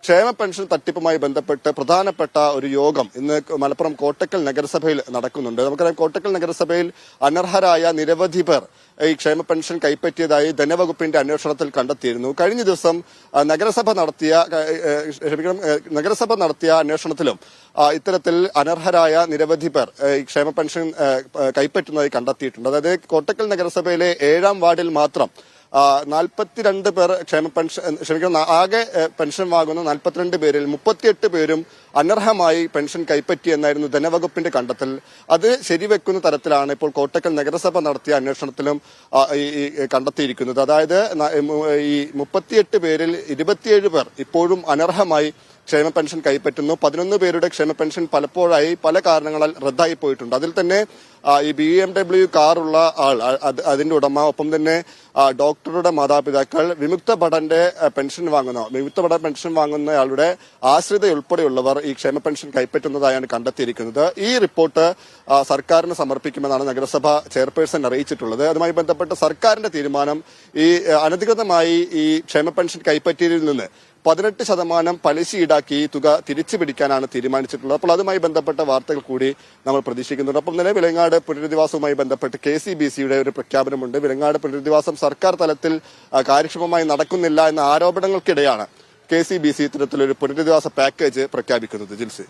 ക്ഷേമ പെൻഷൻ തട്ടിപ്പുമായി ബന്ധപ്പെട്ട് പ്രധാനപ്പെട്ട ഒരു യോഗം ഇന്ന് മലപ്പുറം കോട്ടക്കൽ നഗരസഭയിൽ നടക്കുന്നുണ്ട്. നമുക്കറിയാം, കോട്ടക്കൽ നഗരസഭയിൽ അനർഹരായ നിരവധി പേർ ഈ ക്ഷേമ പെൻഷൻ കൈപ്പറ്റിയതായി ധനവകുപ്പിന്റെ അന്വേഷണത്തിൽ കണ്ടെത്തിയിരുന്നു. കഴിഞ്ഞ ദിവസം നഗരസഭ നടത്തിയ അന്വേഷണത്തിലും ഇത്തരത്തിൽ അനർഹരായ നിരവധി പേർ ഈ ക്ഷേമ പെൻഷൻ കൈപ്പറ്റുന്നതായി കണ്ടെത്തിയിട്ടുണ്ട്. അതായത് കോട്ടക്കൽ നഗരസഭയിലെ 7ാം വാർഡിൽ മാത്രം 42 പേർ ആകെ പെൻഷൻ വാങ്ങുന്ന 42 പേരിൽ 38 പേരും അനർഹമായി പെൻഷൻ കൈപ്പറ്റി എന്നായിരുന്നു ധനവകുപ്പിന്റെ കണ്ടെത്തൽ. അത് ശരിവെക്കുന്ന തരത്തിലാണ് ഇപ്പോൾ കോട്ടക്കൽ നഗരസഭ നടത്തിയ അന്വേഷണത്തിലും കണ്ടെത്തിയിരിക്കുന്നത്. അതായത് ഈ 38 പേരിൽ 27 പേർ ഇപ്പോഴും അനർഹമായി ക്ഷേമ പെൻഷൻ കൈപ്പറ്റുന്നു. 11 പേരുടെ ക്ഷേമ പെൻഷൻ പലപ്പോഴായി പല കാരണങ്ങളാൽ റദ്ദായി പോയിട്ടുണ്ട്. അതിൽ തന്നെ ഈ BMW കാറുള്ള ആൾ, അതിന്റെ ഉടമ, ഒപ്പം തന്നെ ഡോക്ടറുടെ മാതാപിതാക്കൾ, വിമുക്ത ഭടന്റെ പെൻഷൻ വാങ്ങുന്നയാളുടെ ആശ്രിത ഉൾപ്പെടെയുള്ളവർ ഈ ക്ഷേമ പെൻഷൻ കൈപ്പറ്റുന്നതായാണ് കണ്ടെത്തിയിരിക്കുന്നത്. ഈ റിപ്പോർട്ട് സർക്കാരിന് സമർപ്പിക്കുമെന്നാണ് നഗരസഭ ചെയർപേഴ്സൺ അറിയിച്ചിട്ടുള്ളത്. അതുമായി ബന്ധപ്പെട്ട് സർക്കാരിന്റെ തീരുമാനം ഈ അനധികൃതമായി ഈ ക്ഷേമ പെൻഷൻ കൈപ്പറ്റിയതിൽ നിന്ന് 18% പലിശ ഈടാക്കി ഈ തുക തിരിച്ചു പിടിക്കാനാണ് തീരുമാനിച്ചിട്ടുള്ളത്. അപ്പോൾ അതുമായി ബന്ധപ്പെട്ട വാർത്തകൾ കൂടി നമ്മൾ പ്രതീക്ഷിക്കുന്നുണ്ട്. അപ്പം തന്നെ വിലങ്ങാട് പുനരധിവാസവുമായി ബന്ധപ്പെട്ട് KCBCയുടെ ഒരു പ്രഖ്യാപനമുണ്ട്. വിലങ്ങാട് പുനരധിവാസം സർക്കാർ തലത്തിൽ കാര്യക്ഷമമായി നടക്കുന്നില്ല എന്ന ആരോപണങ്ങൾക്കിടെയാണ് KCBC ഇത്തരത്തിലൊരു പുനരധിവാസ പാക്കേജ് പ്രഖ്യാപിക്കുന്നത്. ജിൽസി.